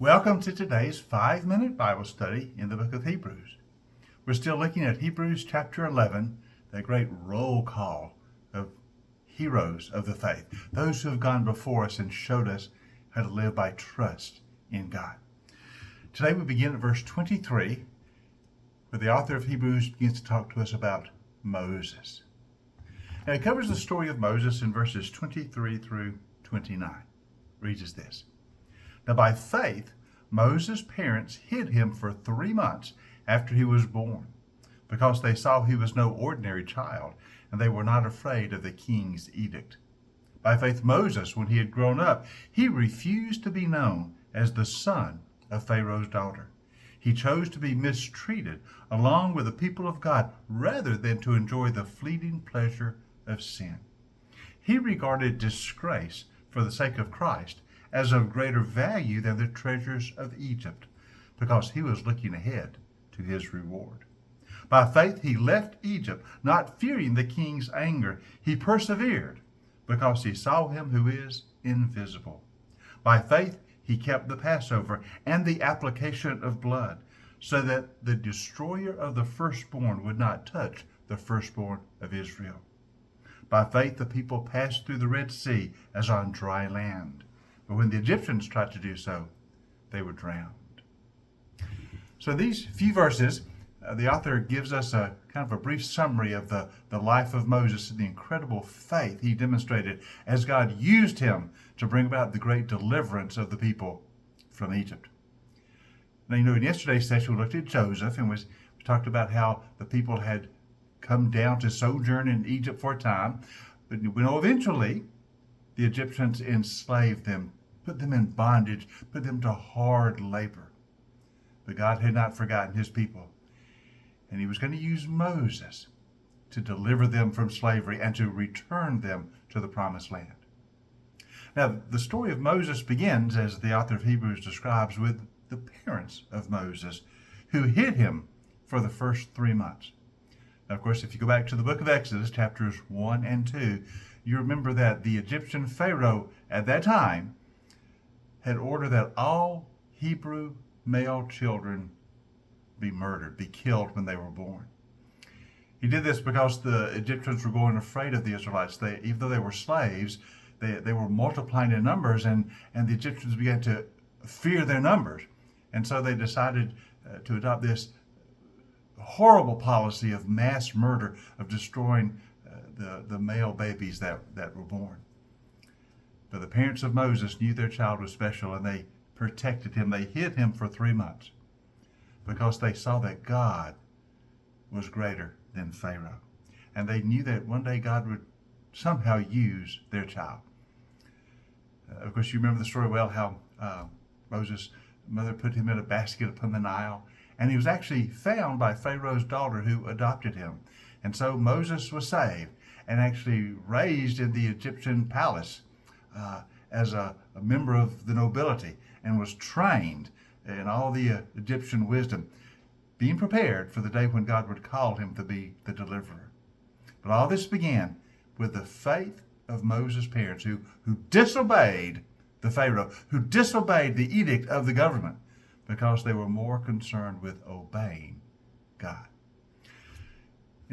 Welcome to today's 5-minute Bible study in the book of Hebrews. We're still looking at Hebrews chapter 11, that great roll call of heroes of the faith, those who have gone before us and showed us how to live by trust in God. Today we begin at verse 23, where the author of Hebrews begins to talk to us about Moses. And it covers the story of Moses in verses 23 through 29. It reads as this. Now by faith, Moses' parents hid him for 3 months after he was born, because they saw he was no ordinary child, and they were not afraid of the king's edict. By faith, Moses, when he had grown up, he refused to be known as the son of Pharaoh's daughter. He chose to be mistreated along with the people of God rather than to enjoy the fleeting pleasure of sin. He regarded disgrace for the sake of Christ as of greater value than the treasures of Egypt, because he was looking ahead to his reward. By faith he left Egypt, not fearing the king's anger. He persevered, because he saw him who is invisible. By faith he kept the Passover and the application of blood, so that the destroyer of the firstborn would not touch the firstborn of Israel. By faith the people passed through the Red Sea as on dry land. But when the Egyptians tried to do so, they were drowned. So these few verses, the author gives us a kind of a brief summary of the life of Moses and the incredible faith he demonstrated as God used him to bring about the great deliverance of the people from Egypt. Now, in yesterday's session, we looked at Joseph and we talked about how the people had come down to sojourn in Egypt for a time. But we know eventually the Egyptians enslaved them, put them in bondage, put them to hard labor. But God had not forgotten his people. And he was going to use Moses to deliver them from slavery and to return them to the promised land. Now, the story of Moses begins, as the author of Hebrews describes, with the parents of Moses, who hid him for the first 3 months. Now, of course, if you go back to the book of Exodus, chapters 1 and 2, you remember that the Egyptian Pharaoh at that time had ordered that all Hebrew male children be murdered, be killed when they were born. He did this because the Egyptians were growing afraid of the Israelites. Even though they were slaves, they were multiplying in numbers, and the Egyptians began to fear their numbers. And so they decided to adopt this horrible policy of mass murder, of destroying the male babies that were born. But the parents of Moses knew their child was special, and they protected him. They hid him for 3 months because they saw that God was greater than Pharaoh. And they knew that one day God would somehow use their child. Of course, you remember the story well, how Moses' mother put him in a basket upon the Nile, and he was actually found by Pharaoh's daughter, who adopted him. And so Moses was saved and actually raised in the Egyptian palace as a member of the nobility, and was trained in all the Egyptian wisdom, being prepared for the day when God would call him to be the deliverer. But all this began with the faith of Moses' parents, who disobeyed the Pharaoh, who disobeyed the edict of the government, because they were more concerned with obeying God.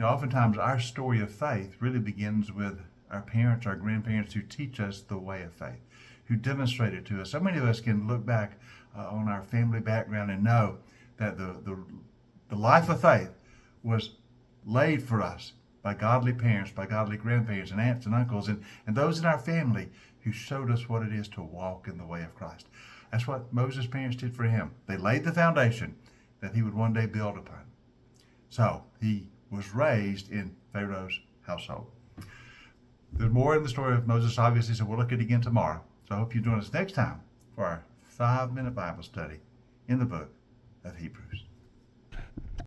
Oftentimes our story of faith really begins with our parents, our grandparents, who teach us the way of faith, who demonstrate it to us. So many of us can look back on our family background and know that the life of faith was laid for us by godly parents, by godly grandparents and aunts and uncles, and those in our family who showed us what it is to walk in the way of Christ. That's what Moses' parents did for him. They laid the foundation that he would one day build upon. So he was raised in Pharaoh's household. There's more in the story of Moses, obviously, so we'll look at it again tomorrow. So I hope you join us next time for our 5-minute Bible study in the book of Hebrews.